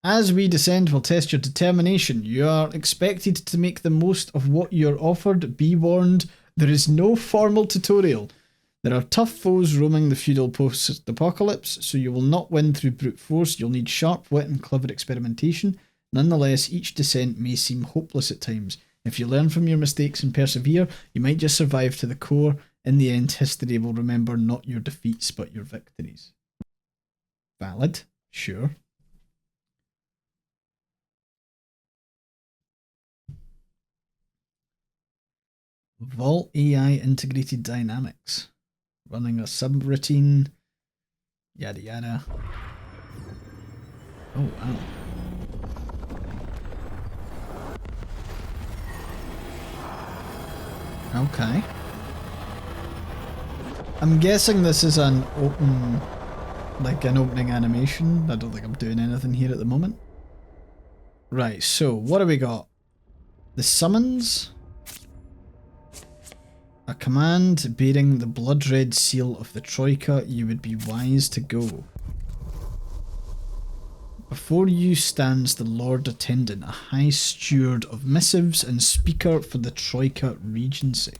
As we descend, we'll test your determination. You are expected to make the most of what you're offered. Be warned, there is no formal tutorial. There are tough foes roaming the feudal post-apocalypse, so you will not win through brute force. You'll need sharp wit and clever experimentation. Nonetheless, each descent may seem hopeless at times. If you learn from your mistakes and persevere, you might just survive to the core. In the end, history will remember not your defeats, but your victories. Valid, sure. Vault AI integrated dynamics. Running a subroutine. Yada yada. Oh wow. Okay. I'm guessing this is an open, like an opening animation. I don't think I'm doing anything here at the moment. Right, so what do we got? The summons. A command bearing the blood red seal of the Troika. You would be wise to go. Before you stands the Lord Attendant, a high steward of missives and speaker for the Troika Regency.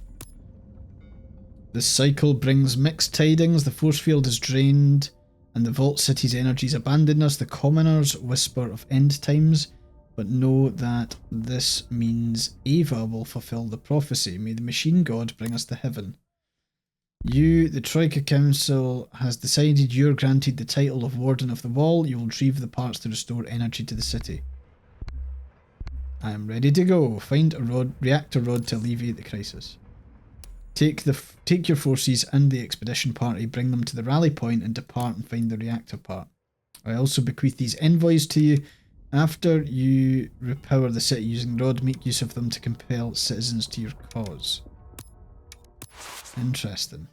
This cycle brings mixed tidings. The force field is drained and the Vault City's energies abandon us. The commoners whisper of end times, but know that this means Ava will fulfill the prophecy. May the machine god bring us to heaven. You, the Troika Council, has decided you're granted the title of Warden of the Wall. You will retrieve the parts to restore energy to the city. I am ready to go. Find a reactor rod to alleviate the crisis. Take your forces and the expedition party, bring them to the rally point and depart and find the reactor part. I also bequeath these envoys to you. After you repower the city using the rod, make use of them to compel citizens to your cause. Interesting.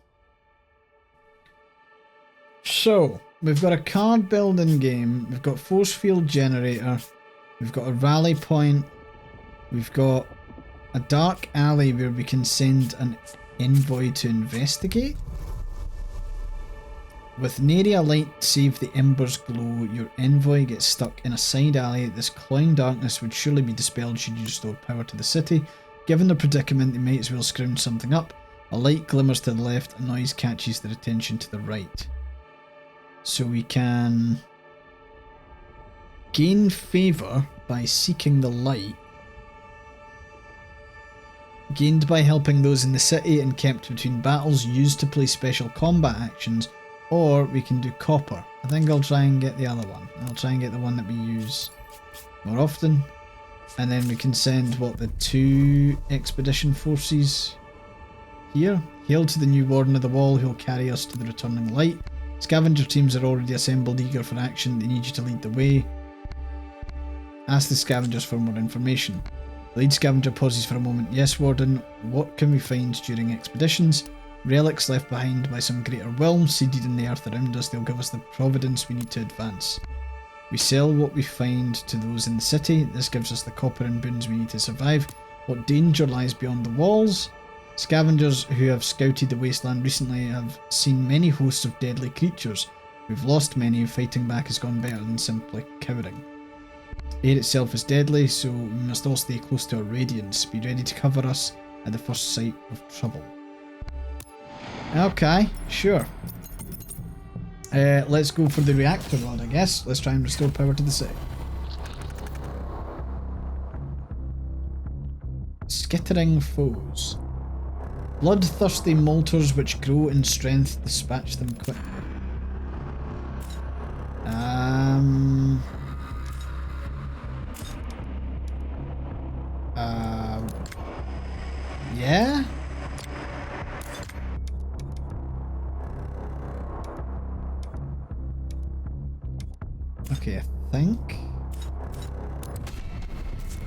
So, we've got a card building game, we've got force field generator, we've got a rally point, we've got a dark alley where we can send an envoy to investigate. With nary a light save the embers glow, your envoy gets stuck in a side alley. This cloying darkness would surely be dispelled should you restore power to the city. Given the predicament, they might as well scrounge something up. A light glimmers to the left, a noise catches their attention to the right. So we can gain favour by seeking the light, gained by helping those in the city and kept between battles, used to play special combat actions. Or we can do copper. I think I'll try and get the other one. I'll try and get the one that we use more often. And then we can send, what, the 2 expedition forces here. Hail to the new Warden of the Wall who will carry us to the returning light. Scavenger teams are already assembled, eager for action. They need you to lead the way. Ask the scavengers for more information. The lead scavenger pauses for a moment. Yes, Warden, what can we find during expeditions? Relics left behind by some greater will, seeded in the earth around us. They'll give us the providence we need to advance. We sell what we find to those in the city. This gives us the copper and boons we need to survive. What danger lies beyond the walls? Scavengers who have scouted the wasteland recently have seen many hosts of deadly creatures. We've lost many, fighting back has gone better than simply cowering. Air itself is deadly, so we must all stay close to our radiance. Be ready to cover us at the first sight of trouble. Okay, sure. Let's go for the reactor rod, I guess. Let's try and restore power to the city. Skittering foes. Bloodthirsty molters which grow in strength, dispatch them quickly. Yeah? Okay, I think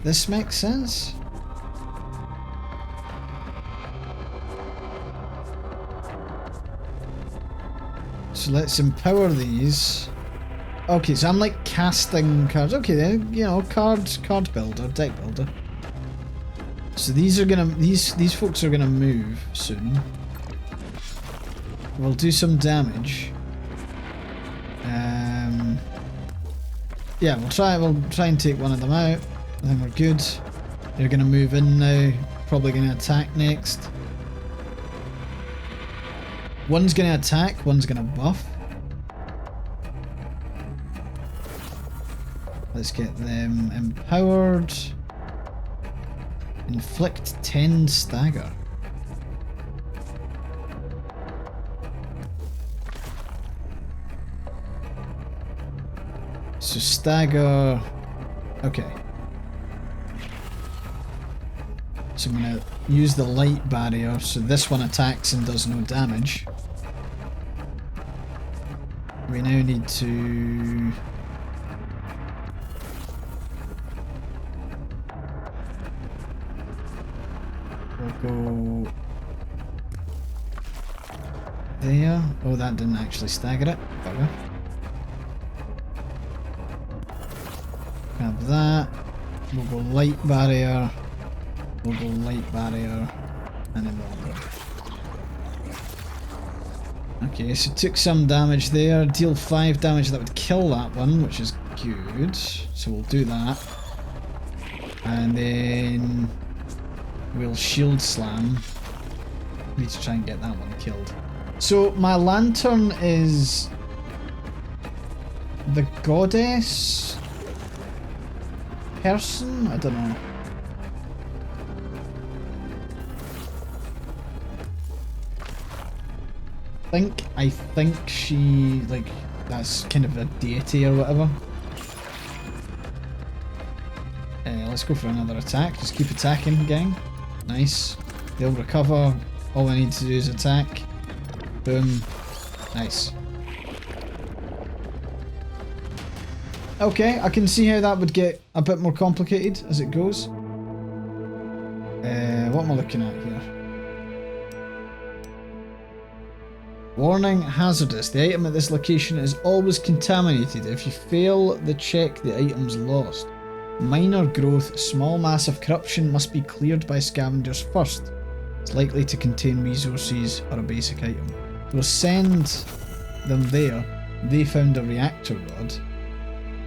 this makes sense. So let's empower these. Okay, so I'm like casting cards. Okay, then, you know, card builder, deck builder. So these are gonna these folks are gonna move soon. We'll do some damage. Yeah, we'll try and take one of them out. I think we're good. They're going to move in now. Probably going to attack next. One's going to attack, one's going to buff. Let's get them empowered. Inflict 10 stagger. So stagger. Okay. So I'm going to use the light barrier so this one attacks and does no damage. We now need to... We'll go there. Oh, that didn't actually stagger it. Bugger. Grab that. We'll go light barrier. We'll go light barrier. And then we'll go. Okay, so took some damage there. Deal 5 damage. That would kill that one, which is good. So we'll do that. And then we'll shield slam. Need to try and get that one killed. So my lantern is the goddess person? I don't know. I think she, like, that's kind of a deity or whatever. Let's go for another attack. Just keep attacking, gang. Nice. They'll recover. All I need to do is attack. Boom. Nice. Okay, I can see how that would get a bit more complicated as it goes. What am I looking at here? Warning, hazardous. The item at this location is always contaminated. If you fail the check, the item's lost. Minor growth, small mass of corruption must be cleared by scavengers first. It's likely to contain resources or a basic item. We'll send them there. They found a reactor rod.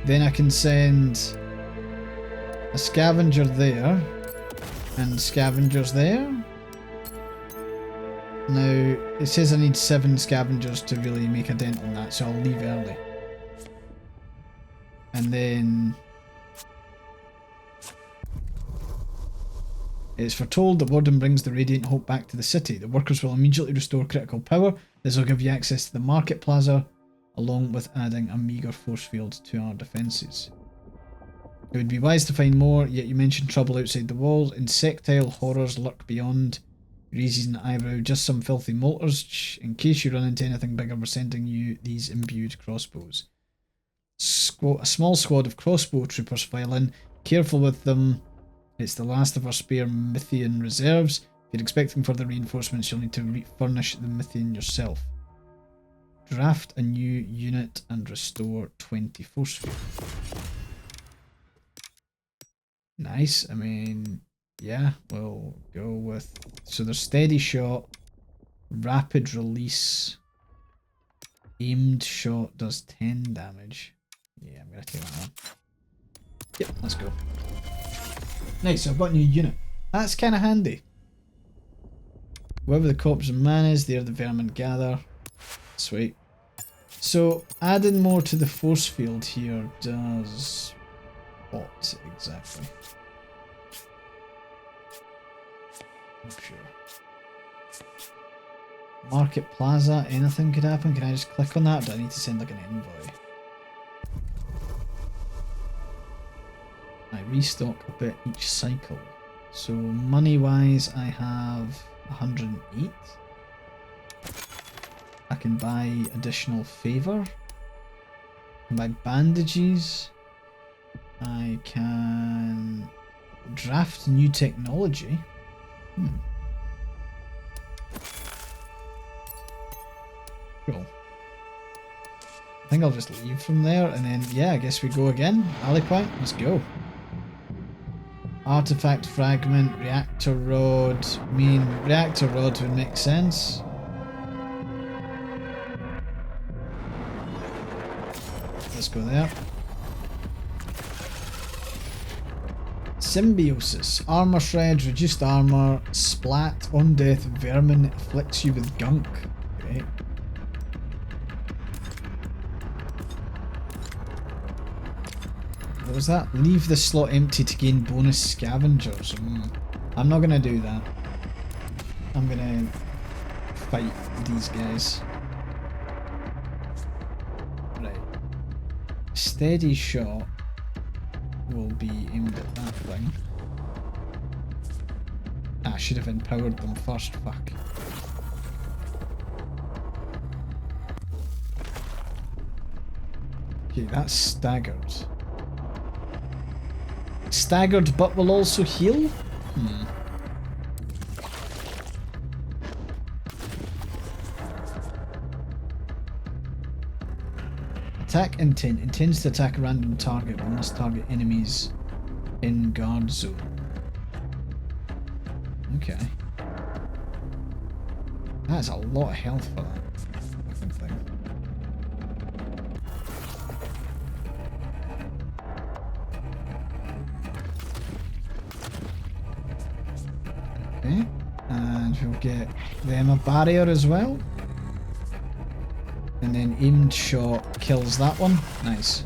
Then I can send a scavenger there and scavengers there. Now, it says I need 7 scavengers to really make a dent on that, so I'll leave early. And then... It's foretold that Warden brings the Radiant Hope back to the city. The workers will immediately restore critical power. This will give you access to the market plaza, along with adding a meagre force field to our defences. It would be wise to find more, yet you mentioned trouble outside the walls. Insectile horrors lurk beyond. Raises an eyebrow. Just some filthy molters. In case you run into anything bigger, we're sending you these imbued crossbows. A small squad of crossbow troopers file in. Careful with them. It's the last of our spare Mythian reserves. If you're expecting further reinforcements, you'll need to furnish the Mythian yourself. Draft a new unit and restore 20 force field. Nice. I mean, yeah, we'll go with... So there's steady shot, rapid release, aimed shot does 10 damage. Yeah, I'm going to take that one. Yep, let's go. Nice, so I've got a new unit. That's kind of handy. Wherever the corpse of man is, there the vermin gather. Sweet. So, adding more to the force field here does... what exactly? Not sure. Market Plaza, anything could happen? Can I just click on that? Or do I need to send like an envoy? I restock a bit each cycle. So money wise I have 108. I can buy additional favour. I can buy bandages. I can draft new technology. Cool. I think I'll just leave from there and then, yeah, I guess we go again. Alley point, let's go. Artifact fragment, reactor rod. I mean, reactor rod would make sense. Let's go there. Symbiosis. Armor shred, reduced armor, splat, on death, vermin, afflicts you with gunk. Great. What was that? Leave the slot empty to gain bonus scavengers. I'm not gonna do that. I'm gonna fight these guys. Right. Steady shot will be aimed at that thing. I should have empowered them first, fuck. Okay, that's staggered. Staggered but will also heal? Attack intent. Intends to attack a random target but must target enemies in guard zone. Okay. That's a lot of health for that fucking thing. Okay. And we'll get them a barrier as well. And then aimed shot kills that one. Nice.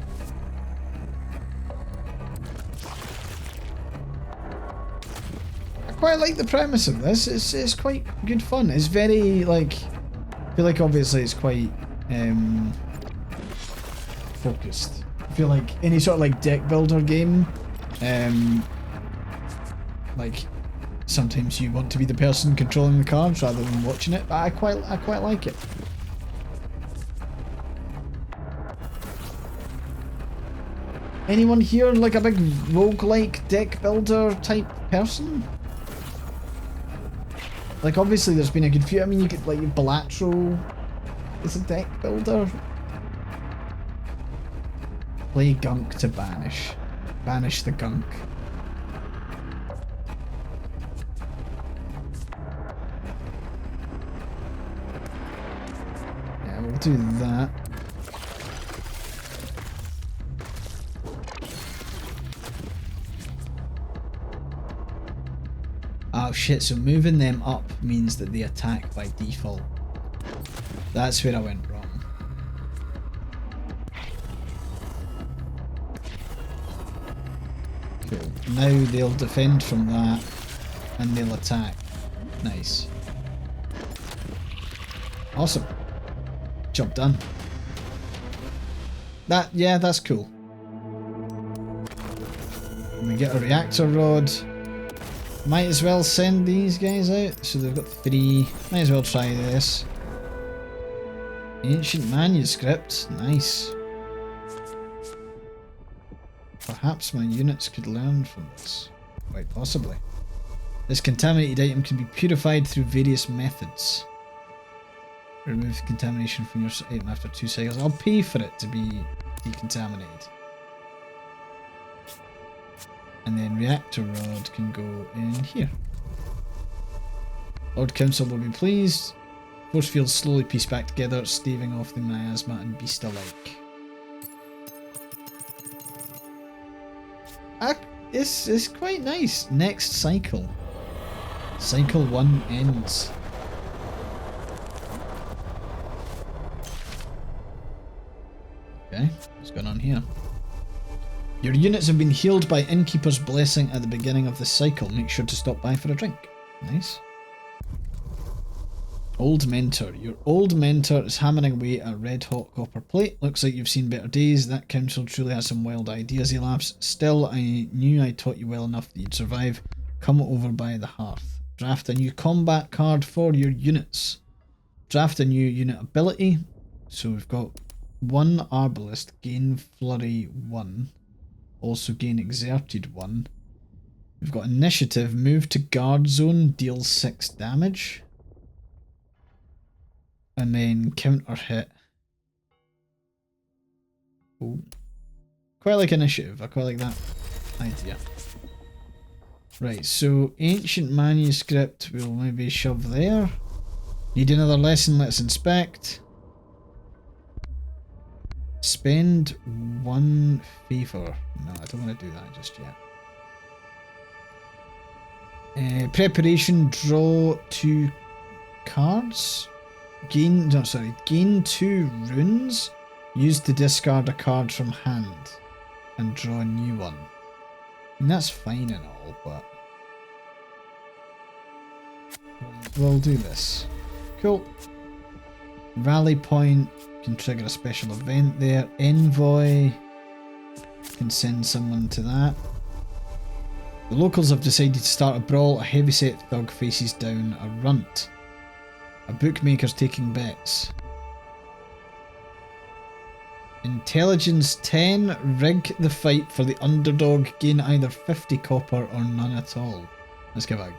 I quite like the premise of this. It's quite good fun. It's very like, I feel like obviously it's quite focused. I feel like any sort of like deck builder game, like sometimes you want to be the person controlling the cards rather than watching it. But I quite like it. Anyone here like a big roguelike deck builder type person? Like obviously there's been a good few. I mean you could like Balatro is a deck builder. Play gunk to banish. Banish the gunk. Yeah, we'll do that. Oh shit, so moving them up means that they attack by default. That's where I went wrong. Cool. Now they'll defend from that and they'll attack. Nice. Awesome. Job done. Yeah, that's cool. And we get a reactor rod. Might as well send these guys out. So they've got 3. Might as well try this. Ancient manuscript. Nice. Perhaps my units could learn from this. Quite possibly. This contaminated item can be purified through various methods. Remove contamination from your item after 2 cycles. I'll pay for it to be decontaminated. And then reactor rod can go in here. Lord Council will be pleased. Force fields slowly piece back together, staving off the miasma and beast alike. It's quite nice. Next cycle. Cycle 1 ends. Okay, what's going on here? Your units have been healed by Innkeeper's Blessing at the beginning of the cycle. Make sure to stop by for a drink. Nice. Old Mentor. Your old mentor is hammering away at a red hot copper plate. Looks like you've seen better days. That council truly has some wild ideas, he laughs. Still, I knew I taught you well enough that you'd survive. Come over by the hearth. Draft a new combat card for your units. Draft a new unit ability. So we've got 1 Arbalist, gain Flurry 1. Also gain Exerted 1. We've got Initiative, move to guard zone, deal 6 damage. And then counter hit. Oh. Quite like Initiative, I quite like that idea. Right, so Ancient Manuscript we'll maybe shove there. Need another lesson, let's inspect. Spend 1 favor. No, I don't want to do that just yet. Preparation, draw 2 cards. Gain 2 runes. Used to discard a card from hand and draw a new one. And that's fine and all, but we'll do this. Cool. Rally point can trigger a special event there. Envoy can send someone to that. The locals have decided to start a brawl. A heavyset thug faces down a runt. A bookmaker's taking bets. Intelligence 10. Rig the fight for the underdog. Gain either 50 copper or none at all. Let's give it a go.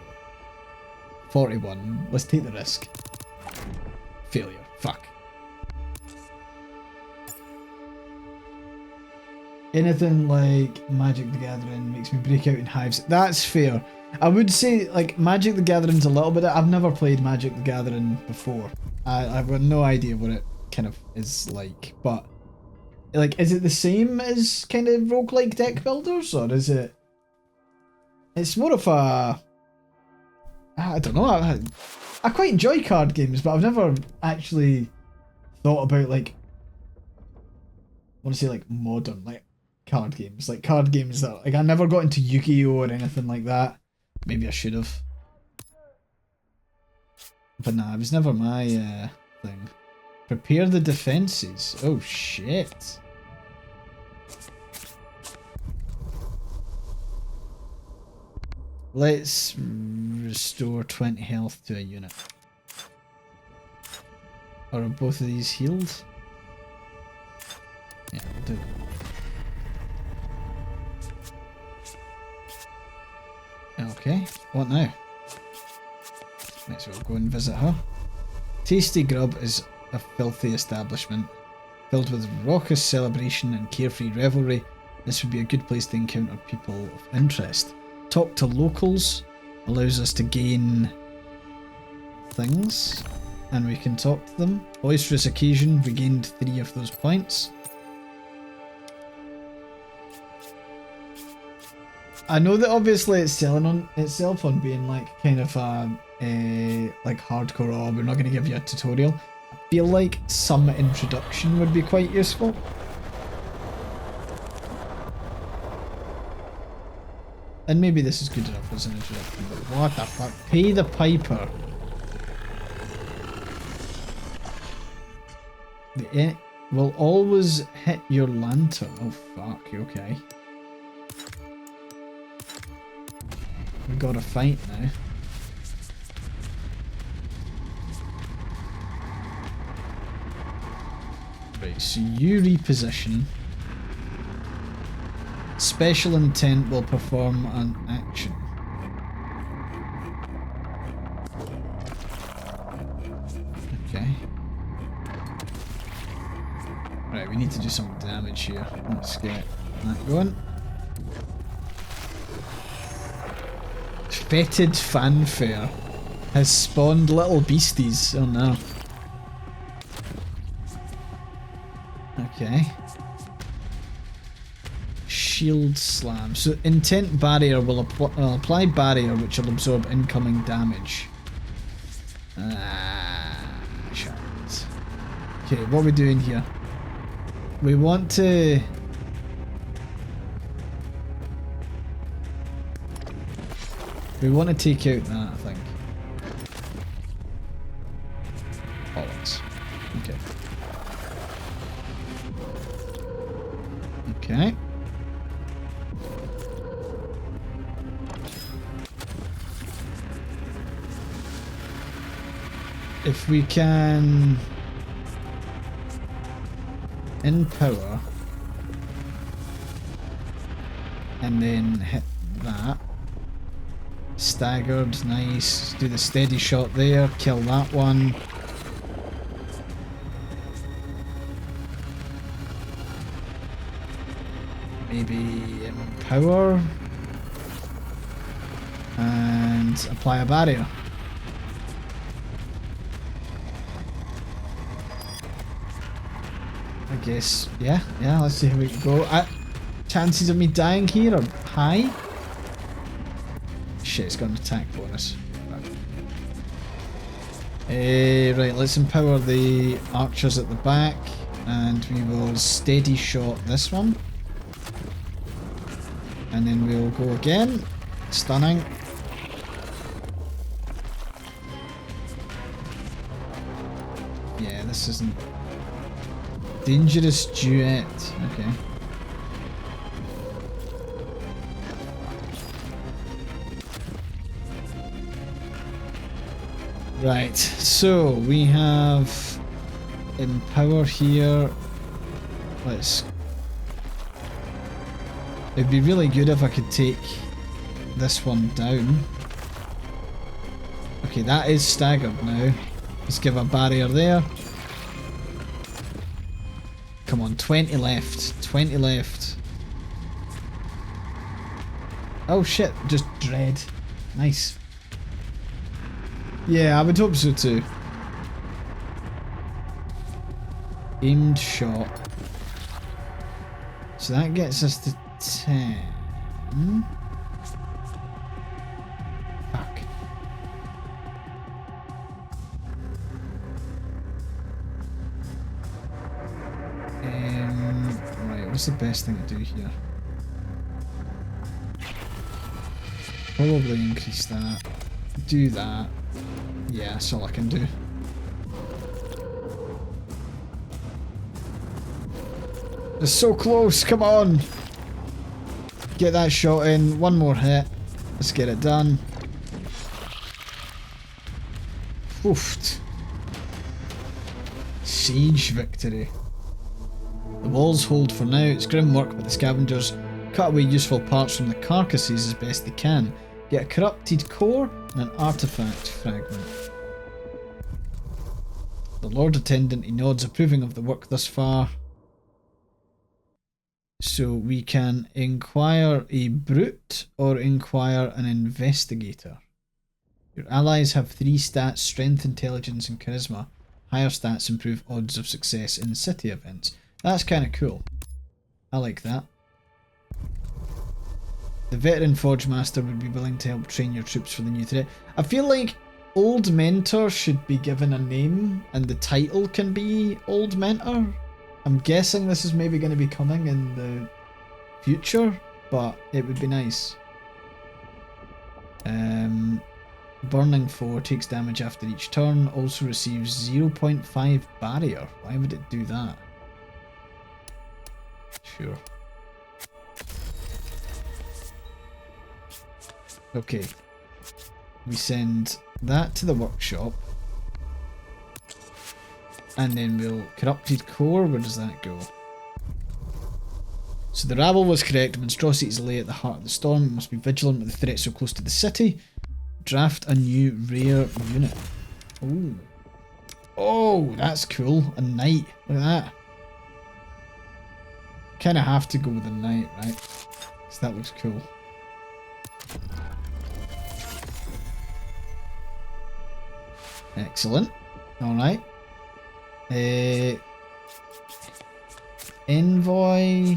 41. Let's take the risk. Failure. Fuck. Anything like Magic the Gathering makes me break out in hives. That's fair. I would say like Magic the Gathering's a little bit. I've never played Magic the Gathering before. I've got no idea what it kind of is like. But like, is it the same as kind of roguelike deck builders, or is it? It's more of a. I don't know. I quite enjoy card games, but I've never actually thought about like. I want to say like modern like card games, like card games that like I never got into Yu-Gi-Oh or anything like that. Maybe I should have, but nah, it was never my thing. Prepare the defenses. Oh shit. Let's restore 20 health to a unit. Or are both of these healed? Yeah, we'll do. Okay, what now? Might as well go and visit her. Tasty Grub is a filthy establishment, filled with raucous celebration and carefree revelry. This would be a good place to encounter people of interest. Talk to locals allows us to gain things, and we can talk to them. Boisterous occasion, we gained 3 of those points. I know that obviously it's selling on itself on being like kind of a like hardcore, oh, we're not going to give you a tutorial. I feel like some introduction would be quite useful. And maybe this is good enough as an introduction, but what the fuck? Pay the piper. The will always hit your lantern. Oh fuck, okay. We gotta fight now. Right, so you reposition. Special intent will perform an action. Okay. Right, we need to do some damage here. Let's get that going. Fetid fanfare has spawned little beasties. Oh no. Okay. Shield slam. So intent barrier will apply barrier which will absorb incoming damage. Shit. Okay, what are we doing here? We want to... We want to take out that, I think. Bollocks. Okay. Okay. If we can... Empower. And then hit that. Staggered, nice. Do the steady shot there, kill that one. Maybe empower. And apply a barrier. I guess, yeah, let's see how we can go. Chances of me dying here are high. Shit, it's got an attack bonus. Right, let's empower the archers at the back, and we will steady shot this one. And then we'll go again. Stunning. Yeah, this isn't... Dangerous duet. Okay. Right, so we have empower here. Let's... It'd be really good if I could take this one down. Okay, that is staggered now. Let's give a barrier there. Come on, 20 left. 20 left. Oh shit, just dread. Nice. Yeah, I would hope so too. Aimed shot. So that gets us to 10. Fuck. Right, what's the best thing to do here? Probably increase that. Do that. Yeah, that's all I can do. It's so close, come on! Get that shot in, one more hit. Let's get it done. Oofed. Siege victory. The walls hold for now. It's grim work, but the scavengers cut away useful parts from the carcasses as best they can. Get a corrupted core and an artifact fragment. The Lord Attendant, he nods, approving of the work thus far. So we can inquire a brute or inquire an investigator. Your allies have 3 stats: strength, intelligence and charisma. Higher stats improve odds of success in city events. That's kind of cool. I like that. The veteran Forge Master would be willing to help train your troops for the new threat. I feel like Old Mentor should be given a name and the title can be Old Mentor. I'm guessing this is maybe going to be coming in the future, but it would be nice. Burning foe takes damage after each turn, also receives 0.5 barrier. Why would it do that? Sure. Okay. We send that to the workshop. And then we'll... Corrupted core, where does that go? So the rabble was correct. Monstrosities lay at the heart of the storm. We must be vigilant with the threat so close to the city. Draft a new rare unit. Oh. Oh, that's cool. A knight. Look at that. Kind of have to go with a knight, right? Because that looks cool. Excellent. Alright. Envoy,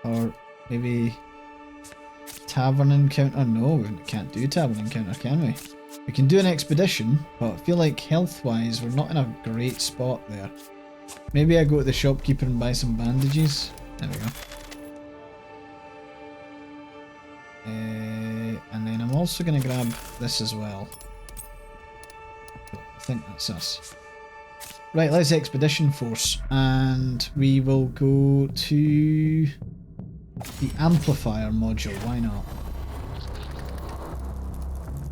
or maybe tavern encounter. No, we can't do tavern encounter, can we? We can do an expedition, but I feel like health wise we're not in a great spot there. Maybe I go to the shopkeeper and buy some bandages. There we go. And then I'm also going to grab this as well. I think that's us. Right, let's expedition force, and we will go to the amplifier module. Why not?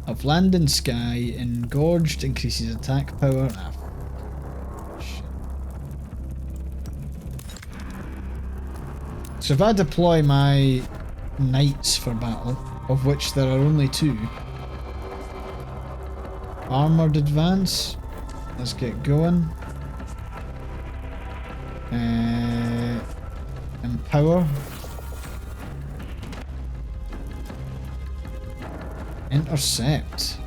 Of land and sky, engorged increases attack power. Ah, shit. So if I deploy my knights for battle, of which there are only 2, armored advance. Let's get going. Empower. Intercept.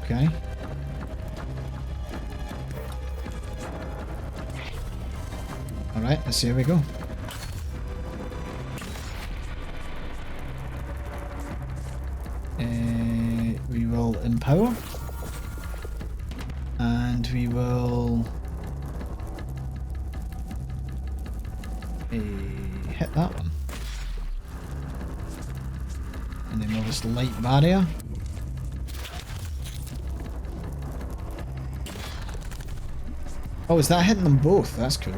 Okay. Alright, let's see how we go. empower. And we will hit that one. And then we'll just light barrier. Oh, is that hitting them both? That's cool.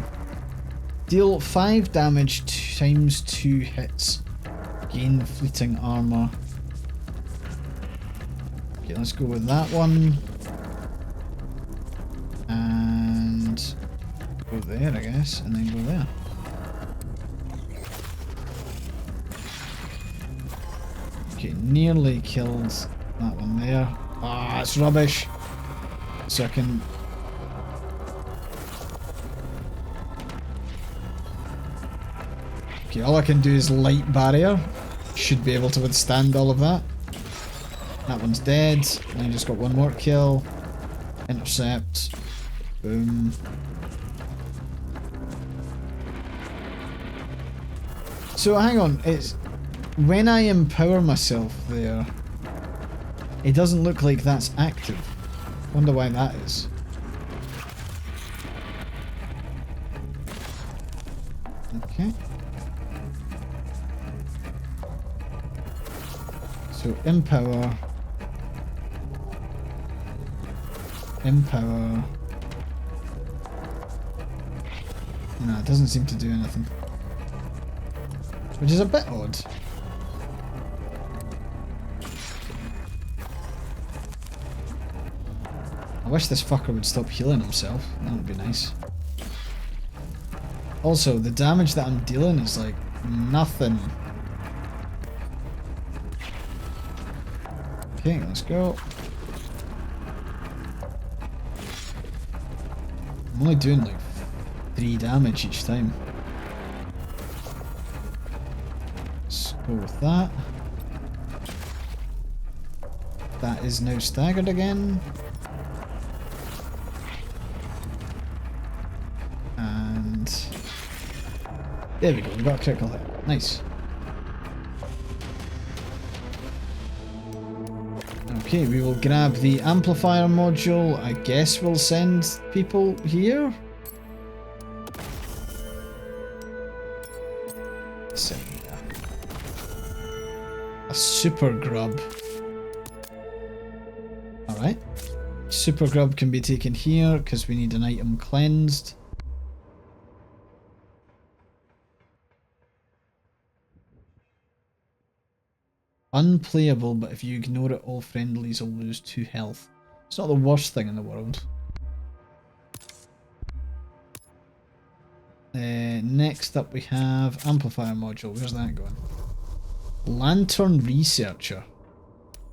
Deal 5 damage times 2 hits. Gain fleeting armor. Okay, let's go with that one. And go there, I guess, and then go there. Okay, nearly killed that one there. Ah, it's rubbish. So I can... Okay, all I can do is light barrier. Should be able to withstand all of that. That one's dead. And I just got one more kill. Intercept. Boom. So hang on, it's when I empower myself there, it doesn't look like that's active. Wonder why that is. Okay. So empower. Empower. No, it doesn't seem to do anything. Which is a bit odd. I wish this fucker would stop healing himself. That would be nice. Also, the damage that I'm dealing is like nothing. Okay, let's go. I'm only doing like 3 damage each time. Let's go with that. That is now staggered again. And there we go, we got a critical hit. Nice. Okay, we will grab the amplifier module. I guess we'll send people here. Send a super grub. Alright. Super grub can be taken here because we need an item cleansed. Unplayable, but if you ignore it, all friendlies will lose 2 health. It's not the worst thing in the world. Next up we have amplifier module. Where's that going? Lantern researcher.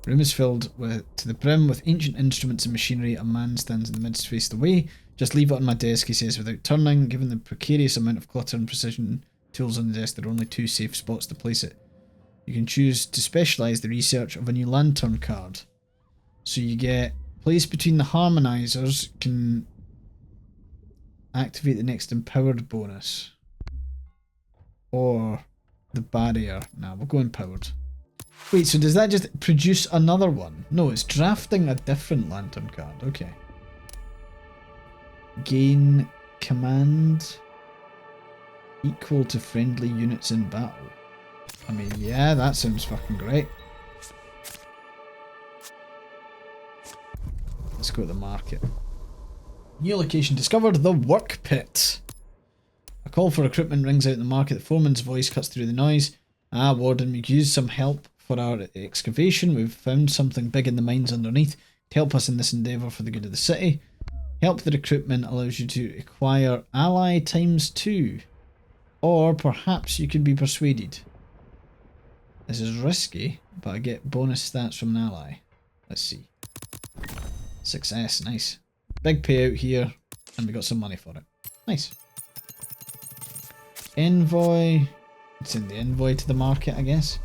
Room is filled to the brim with ancient instruments and machinery. A man stands in the midst faced away. Just leave it on my desk, he says without turning. Given the precarious amount of clutter and precision tools on the desk, there are only 2 safe spots to place it. You can choose to specialise the research of a new lantern card. So you get place between the harmonizers, can activate the next empowered bonus. Or the barrier. Nah, we'll go empowered. Wait, so does that just produce another one? No, it's drafting a different lantern card. Okay. Gain command equal to friendly units in battle. I mean, yeah, that sounds fucking great. Let's go to the market. New location discovered, the work pit. A call for recruitment rings out in the market. The foreman's voice cuts through the noise. Ah, Warden, we could use some help for our excavation. We've found something big in the mines underneath. Help us in this endeavour for the good of the city. Help the recruitment allows you to acquire ally ×2. Or perhaps you could be persuaded. This is risky, but I get bonus stats from an ally. Let's see. Success, nice. Big payout here, and we got some money for it. Nice. Envoy. Send the envoy to the market, I guess.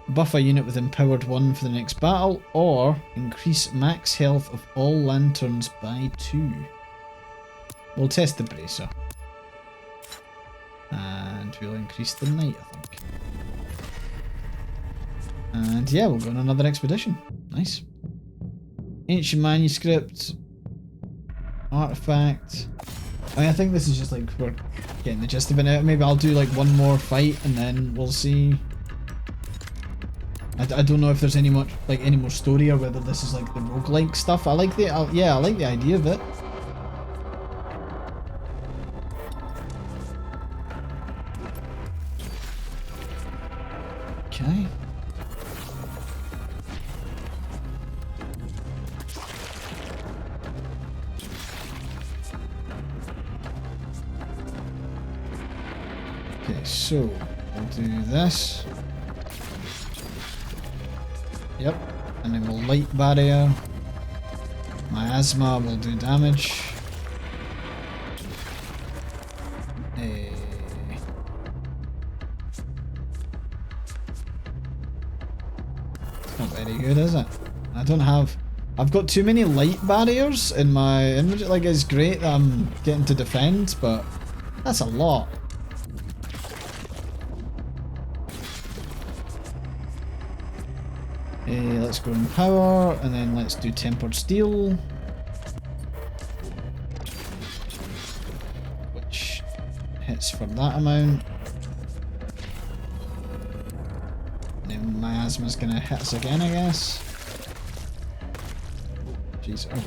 Buff a unit with empowered 1 for the next battle, or increase max health of all lanterns by 2. We'll test the bracer. And we'll increase the knight, I think. And yeah, we'll go on another expedition. Nice. Ancient manuscript. Artifact. I mean, I think this is just like we're getting the gist of it now. Maybe I'll do like one more fight and then we'll see. I don't know if there's any more story or whether this is like the roguelike stuff. I like the yeah, I like the idea of it. Okay. Okay, so we'll do this. Yep, and then we'll light barrier. Miasma will do damage. It's not very good, is it? I don't have... I've got too many light barriers in my inventory. Like, it's great that I'm getting to defend, but that's a lot. Let's go in power, and then let's do tempered steel, which hits for that amount. And then miasma's gonna hit us again, I guess. Jeez. Oh.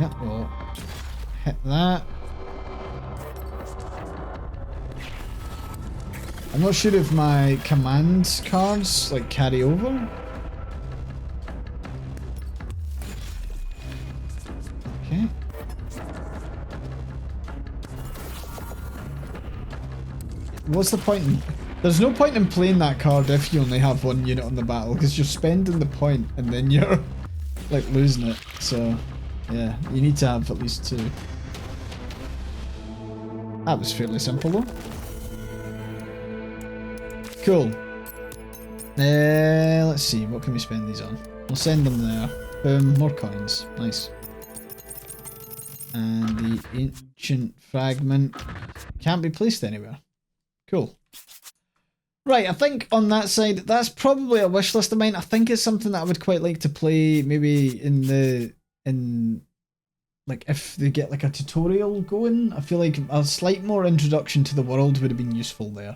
Yep, we'll hit that. I'm not sure if my command cards like carry over. Okay. What's the point in... There's no point in playing that card if you only have one unit on the battle, because you're spending the point and then you're like losing it. So yeah, you need to have at least two. That was fairly simple though. Cool. Let's see, what can we spend these on? We'll send them there. Boom, more coins. Nice. And the ancient fragment can't be placed anywhere. Cool. Right, I think on that side, that's probably a wish list of mine. I think it's something that I would quite like to play maybe like if they get like a tutorial going. I feel like a slight more introduction to the world would have been useful there.